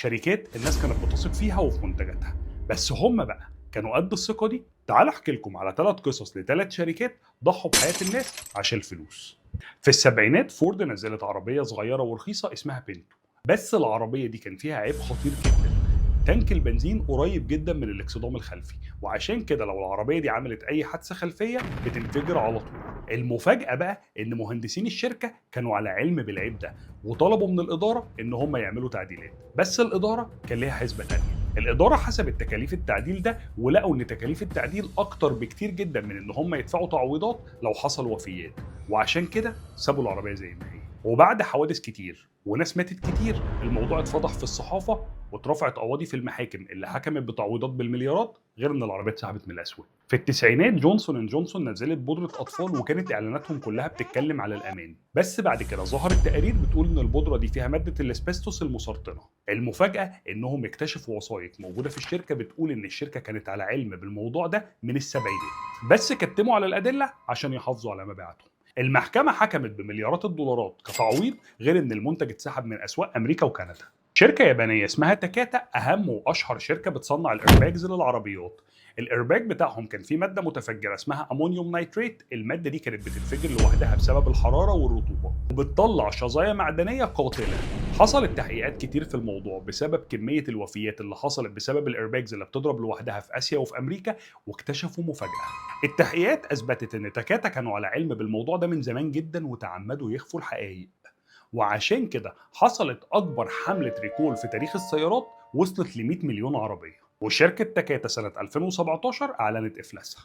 شركات الناس كانت بتثق فيها وفي منتجاتها، بس هم بقى كانوا قد الثقة دي؟ تعال احكي لكم على 3 قصص ل3 شركات ضحوا بحياة الناس عشان الفلوس. في السبعينات فورد نزلت عربية صغيرة ورخيصة اسمها بينتو، بس العربية دي كان فيها عيب خطير جدا. تانك البنزين قريب جدا من الاكسدام الخلفي، وعشان كده لو العربية دي عملت أي حادثة خلفية بتنفجر على طول. المفاجأة بقى إن مهندسين الشركة كانوا على علم بالعيب ده، وطلبوا من الإدارة إن هم يعملوا تعديلات، بس الإدارة كان ليها حسبة تانية. الإدارة حسبت تكاليف التعديل ده ولقوا إن تكاليف التعديل أكتر بكتير جدا من إن هم يدفعوا تعويضات لو حصل وفيات، وعشان كده سابوا العربية زي ما هي. وبعد حوادث كتير وناس ماتت كتير الموضوع اتفضح في الصحافة، واترفعت قواضي في المحاكم اللي حكمت بتعويضات بالمليارات، غير ان العربيه اتسحبت من الاسواق. في التسعينات جونسون اند جونسون نزلت بودره اطفال وكانت اعلاناتهم كلها بتتكلم على الامان، بس بعد كده ظهرت تقارير بتقول ان البودره دي فيها ماده الاسبستوس المسرطنه. المفاجاه انهم اكتشفوا وثائق موجوده في الشركه بتقول ان الشركه كانت على علم بالموضوع ده من السبعينات، بس كتموا على الادله عشان يحافظوا على مبيعاتهم. المحكمه حكمت بمليارات الدولارات كتعويض، غير ان المنتج اتسحب من اسواق امريكا وكندا. شركة يابانية اسمها تاكاتا أهم وأشهر شركة بتصنع الإيرباجز للعربيات. الإيرباج بتاعهم كان فيه مادة متفجرة اسمها أمونيوم نايتريت، المادة دي كانت بتنفجر لوحدها بسبب الحرارة والرطوبة وبتطلع شظايا معدنية قاتلة. حصلت تحقيقات كتير في الموضوع بسبب كمية الوفيات اللي حصلت بسبب الإيرباجز اللي بتضرب لوحدها في آسيا وفي أمريكا، واكتشفوا مفاجأة. التحقيقات أثبتت إن تاكاتا كانوا على علم بالموضوع ده من زمان جدا وتعمدوا يخفوا الحقائق، وعشان كده حصلت أكبر حملة ريكول في تاريخ السيارات وصلت ل 100 مليون عربية. وشركة تاكاتا سنة 2017 أعلنت إفلاسها.